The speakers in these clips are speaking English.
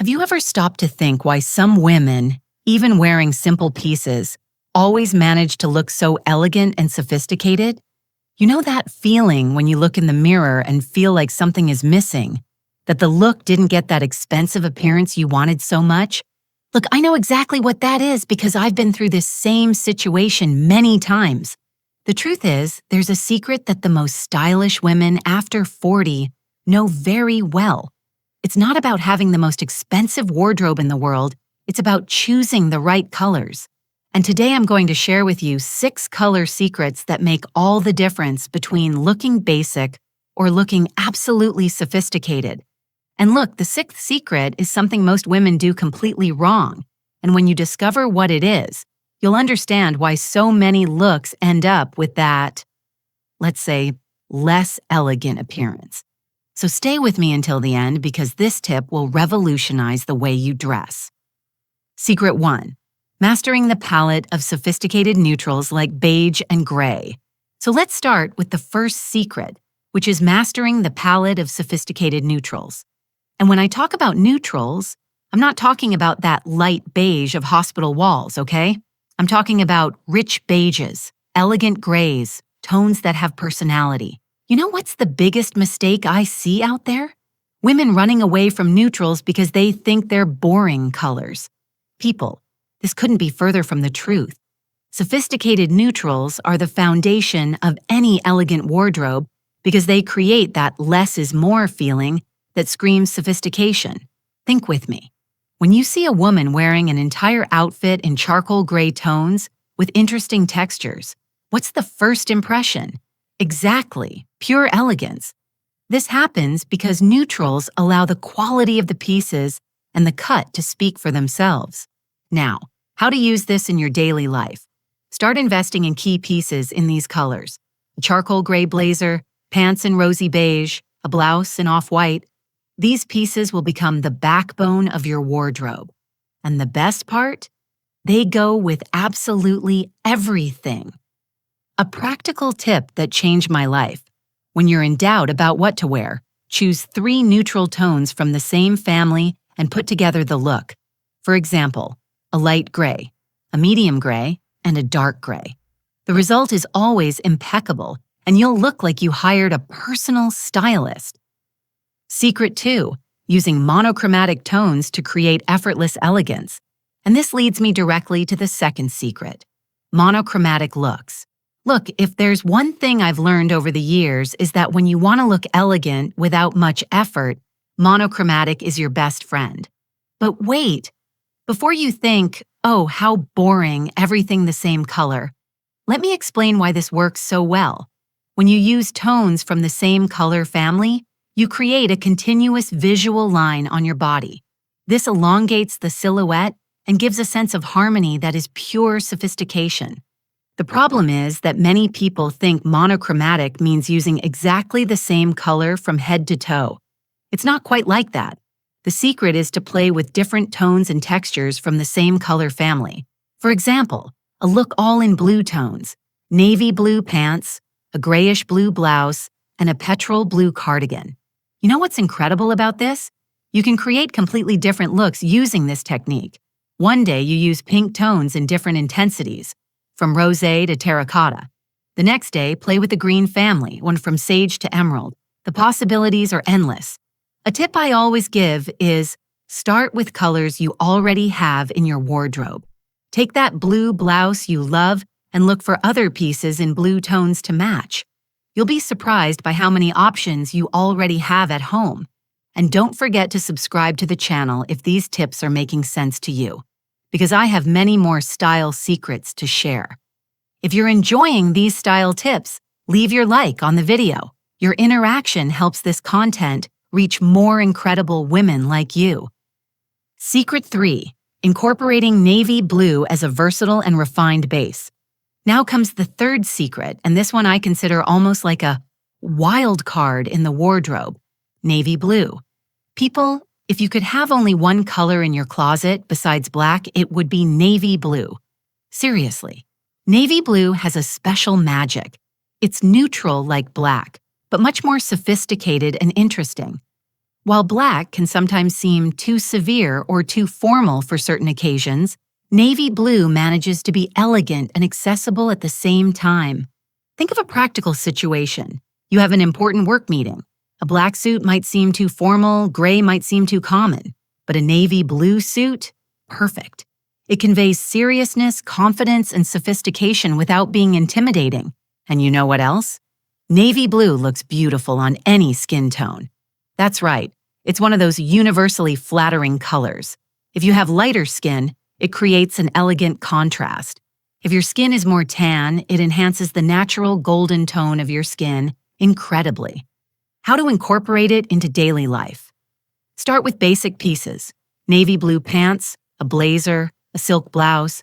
Have you ever stopped to think why some women, even wearing simple pieces, always manage to look so elegant and sophisticated? You know that feeling when you look in the mirror and feel like something is missing? That the look didn't get that expensive appearance you wanted so much? Look, I know exactly what that is because I've been through this same situation many times. The truth is, there's a secret that the most stylish women after 40 know very well. It's not about having the most expensive wardrobe in the world, it's about choosing the right colors. And today I'm going to share with you 6 color secrets that make all the difference between looking basic or looking absolutely sophisticated. And look, the 6th secret is something most women do completely wrong. And when you discover what it is, you'll understand why so many looks end up with that, let's say, less elegant appearance. So stay with me until the end because this tip will revolutionize the way you dress. Secret 1. Mastering the palette of sophisticated neutrals like beige and gray. So let's start with the first secret, which is mastering the palette of sophisticated neutrals. And when I talk about neutrals, I'm not talking about that light beige of hospital walls, okay? I'm talking about rich beiges, elegant grays, tones that have personality. You know what's the biggest mistake I see out there? Women running away from neutrals because they think they're boring colors. People, this couldn't be further from the truth. Sophisticated neutrals are the foundation of any elegant wardrobe because they create that less is more feeling that screams sophistication. Think with me. When you see a woman wearing an entire outfit in charcoal gray tones with interesting textures, what's the first impression? Exactly, pure elegance. This happens because neutrals allow the quality of the pieces and the cut to speak for themselves. Now, how to use this in your daily life. Start investing in key pieces in these colors. A charcoal gray blazer, pants in rosy beige, a blouse in off-white. These pieces will become the backbone of your wardrobe. And the best part? They go with absolutely everything. A practical tip that changed my life. When you're in doubt about what to wear, choose 3 neutral tones from the same family and put together the look. For example, a light gray, a medium gray, and a dark gray. The result is always impeccable, and you'll look like you hired a personal stylist. Secret 2, using monochromatic tones to create effortless elegance. And this leads me directly to the second secret, monochromatic looks. Look, if there's one thing I've learned over the years is that when you want to look elegant without much effort, monochromatic is your best friend. But wait, before you think, oh, how boring, everything the same color, let me explain why this works so well. When you use tones from the same color family, you create a continuous visual line on your body. This elongates the silhouette and gives a sense of harmony that is pure sophistication. The problem is that many people think monochromatic means using exactly the same color from head to toe. It's not quite like that. The secret is to play with different tones and textures from the same color family. For example, a look all in blue tones, navy blue pants, a grayish blue blouse, and a petrol blue cardigan. You know what's incredible about this? You can create completely different looks using this technique. One day you use pink tones in different intensities, from rosé to terracotta. The next day, play with the green family, one from sage to emerald. The possibilities are endless. A tip I always give is start with colors you already have in your wardrobe. Take that blue blouse you love and look for other pieces in blue tones to match. You'll be surprised by how many options you already have at home. And don't forget to subscribe to the channel if these tips are making sense to you, because I have many more style secrets to share. If you're enjoying these style tips, leave your like on the video. Your interaction helps this content reach more incredible women like you. Secret 3, incorporating navy blue as a versatile and refined base. Now comes the third secret, and this one I consider almost like a wild card in the wardrobe, navy blue. People, if you could have only one color in your closet besides black, it would be navy blue. Seriously, navy blue has a special magic. It's neutral like black, but much more sophisticated and interesting. While black can sometimes seem too severe or too formal for certain occasions, navy blue manages to be elegant and accessible at the same time. Think of a practical situation. You have an important work meeting. A black suit might seem too formal, gray might seem too common, but a navy blue suit? Perfect. It conveys seriousness, confidence, and sophistication without being intimidating. And you know what else? Navy blue looks beautiful on any skin tone. That's right, it's one of those universally flattering colors. If you have lighter skin, it creates an elegant contrast. If your skin is more tan, it enhances the natural golden tone of your skin incredibly. How to incorporate it into daily life? Start with basic pieces: navy blue pants, a blazer, a silk blouse.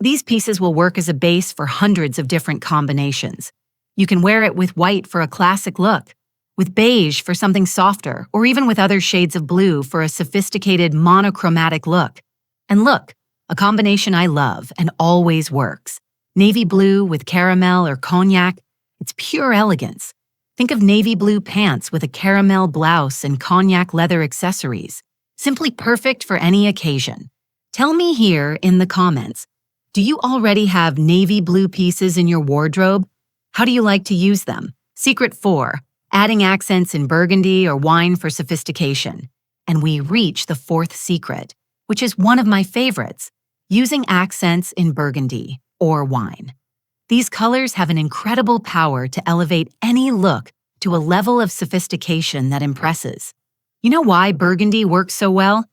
These pieces will work as a base for hundreds of different combinations. You can wear it with white for a classic look, with beige for something softer, or even with other shades of blue for a sophisticated monochromatic look. And look, a combination I love and always works. Navy blue with caramel or cognac. It's pure elegance. Think of navy blue pants with a caramel blouse and cognac leather accessories. Simply perfect for any occasion. Tell me here in the comments, do you already have navy blue pieces in your wardrobe? How do you like to use them? Secret 4. Adding accents in burgundy or wine for sophistication. And we reach the 4th secret, which is one of my favorites: using accents in burgundy or wine. These colors have an incredible power to elevate any look to a level of sophistication that impresses. You know why burgundy works so well?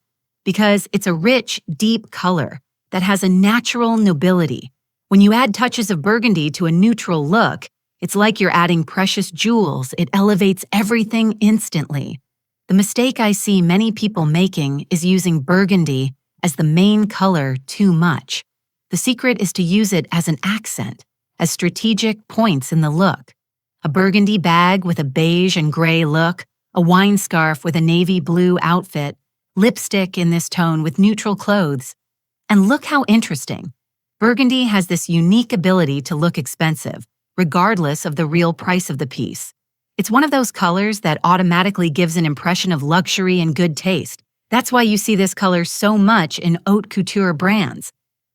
Because it's a rich, deep color that has a natural nobility. When you add touches of burgundy to a neutral look, it's like you're adding precious jewels. It elevates everything instantly. The mistake I see many people making is using burgundy as the main color too much. The secret is to use it as an accent, as strategic points in the look. A burgundy bag with a beige and gray look, a wine scarf with a navy blue outfit, lipstick in this tone with neutral clothes. And look how interesting. Burgundy has this unique ability to look expensive, regardless of the real price of the piece. It's one of those colors that automatically gives an impression of luxury and good taste. That's why you see this color so much in haute couture brands.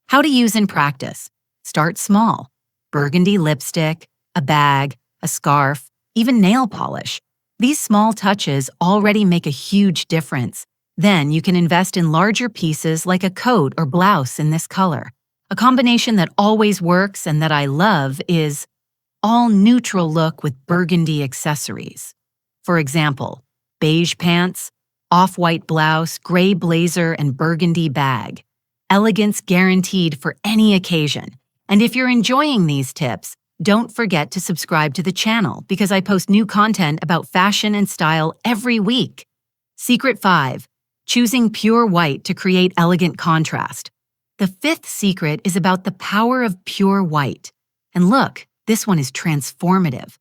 How to use in practice. Start small. Burgundy lipstick, a bag, a scarf, even nail polish. These small touches already make a huge difference. Then you can invest in larger pieces like a coat or blouse in this color. A combination that always works and that I love is all neutral look with burgundy accessories. For example, beige pants, off-white blouse, gray blazer, and burgundy bag. Elegance guaranteed for any occasion. And if you're enjoying these tips, don't forget to subscribe to the channel because I post new content about fashion and style every week. Secret 5. Choosing pure white to create elegant contrast. The 5th secret is about the power of pure white. And look, this one is transformative.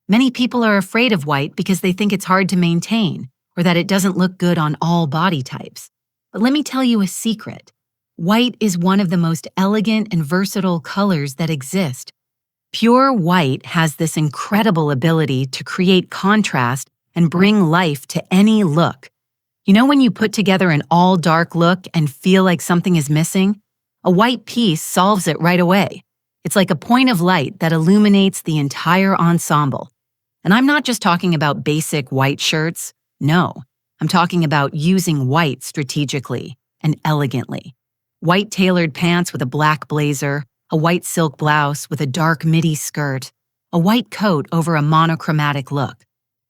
Many people are afraid of white because they think it's hard to maintain or that it doesn't look good on all body types. But let me tell you a secret. White is one of the most elegant and versatile colors that exist. Pure white has this incredible ability to create contrast and bring life to any look. You know when you put together an all-dark look and feel like something is missing? A white piece solves it right away. It's like a point of light that illuminates the entire ensemble. And I'm not just talking about basic white shirts. No, I'm talking about using white strategically and elegantly. White tailored pants with a black blazer, a white silk blouse with a dark midi skirt, a white coat over a monochromatic look.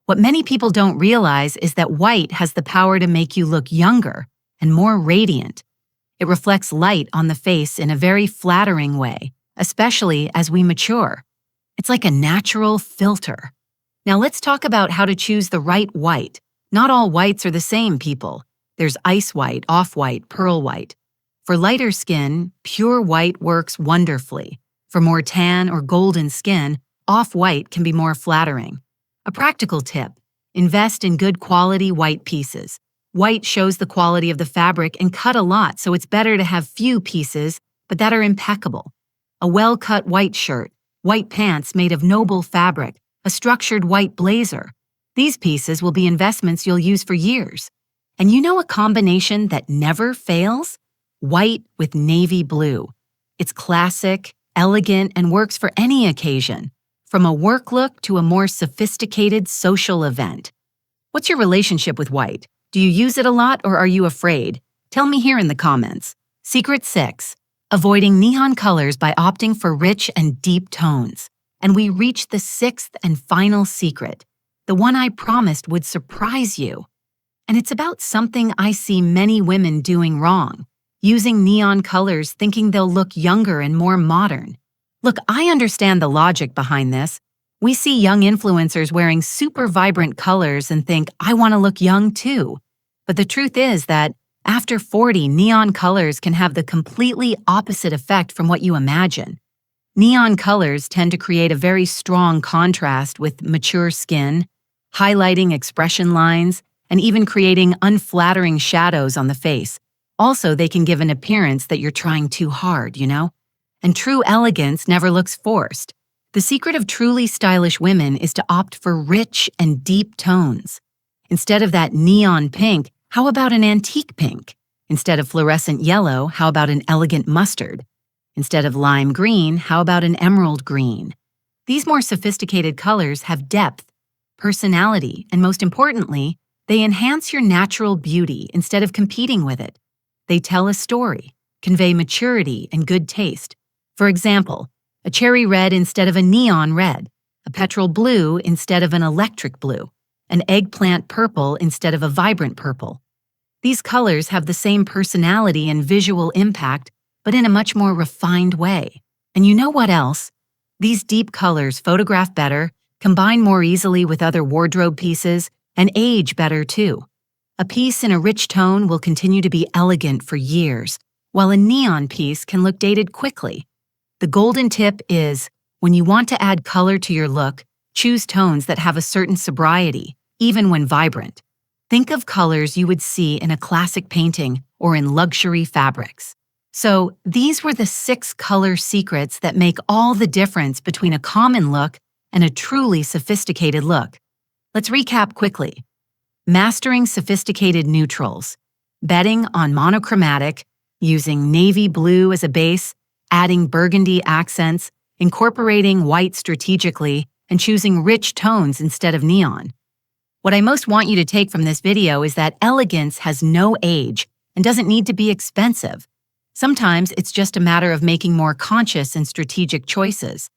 What many people don't realize is that white has the power to make you look younger and more radiant. It reflects light on the face in a very flattering way, especially as we mature. It's like a natural filter. Now let's talk about how to choose the right white. Not all whites are the same, people. There's ice white, off-white, pearl white. For lighter skin, pure white works wonderfully. For more tan or golden skin, off-white can be more flattering. A practical tip: invest in good quality white pieces. White shows the quality of the fabric and cut a lot, so it's better to have few pieces, but that are impeccable. A well-cut white shirt, white pants made of noble fabric, a structured white blazer. These pieces will be investments you'll use for years. And you know a combination that never fails? White with navy blue. It's classic, elegant, and works for any occasion, from a work look to a more sophisticated social event. What's your relationship with white? Do you use it a lot or are you afraid? Tell me here in the comments. Secret 6. Avoiding neon colors by opting for rich and deep tones. And we reach the 6th and final secret, the one I promised would surprise you. And it's about something I see many women doing wrong, using neon colors thinking they'll look younger and more modern. Look, I understand the logic behind this. We see young influencers wearing super vibrant colors and think, I want to look young too. But the truth is that after 40, neon colors can have the completely opposite effect from what you imagine. Neon colors tend to create a very strong contrast with mature skin, highlighting expression lines, and even creating unflattering shadows on the face. Also, they can give an appearance that you're trying too hard, you know? And true elegance never looks forced. The secret of truly stylish women is to opt for rich and deep tones. Instead of that neon pink, how about an antique pink? Instead of fluorescent yellow, how about an elegant mustard? Instead of lime green, how about an emerald green? These more sophisticated colors have depth, personality, and most importantly, they enhance your natural beauty instead of competing with it. They tell a story, convey maturity and good taste. For example, a cherry red instead of a neon red, a petrol blue instead of an electric blue, an eggplant purple instead of a vibrant purple. These colors have the same personality and visual impact, but in a much more refined way. And you know what else? These deep colors photograph better, combine more easily with other wardrobe pieces, and age better too. A piece in a rich tone will continue to be elegant for years, while a neon piece can look dated quickly. The golden tip is, when you want to add color to your look, choose tones that have a certain sobriety, even when vibrant. Think of colors you would see in a classic painting or in luxury fabrics. So, these were the 6 color secrets that make all the difference between a common look and a truly sophisticated look. Let's recap quickly. Mastering sophisticated neutrals, betting on monochromatic, using navy blue as a base, adding burgundy accents, incorporating white strategically, and choosing rich tones instead of neon. What I most want you to take from this video is that elegance has no age and doesn't need to be expensive. Sometimes it's just a matter of making more conscious and strategic choices.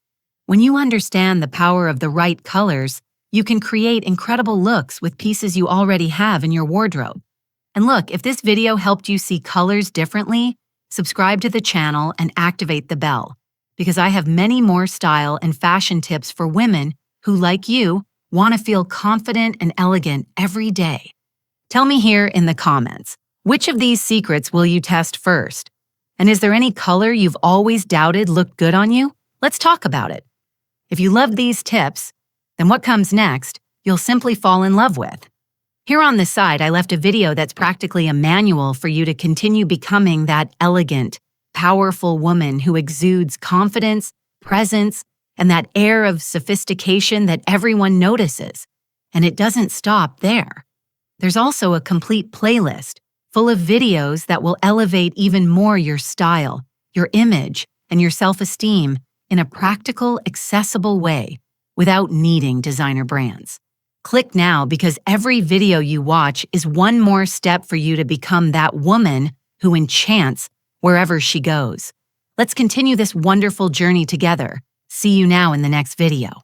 When you understand the power of the right colors, you can create incredible looks with pieces you already have in your wardrobe. And look, if this video helped you see colors differently, subscribe to the channel and activate the bell, because I have many more style and fashion tips for women who, like you, want to feel confident and elegant every day. Tell me here in the comments, which of these secrets will you test first? And is there any color you've always doubted looked good on you? Let's talk about it. If you love these tips, then what comes next, you'll simply fall in love with. Here on this side, I left a video that's practically a manual for you to continue becoming that elegant, powerful woman who exudes confidence, presence, and that air of sophistication that everyone notices. And it doesn't stop there. There's also a complete playlist full of videos that will elevate even more your style, your image, and your self-esteem in a practical, accessible way without needing designer brands. Click now, because every video you watch is one more step for you to become that woman who enchants wherever she goes. Let's continue this wonderful journey together. See you now in the next video.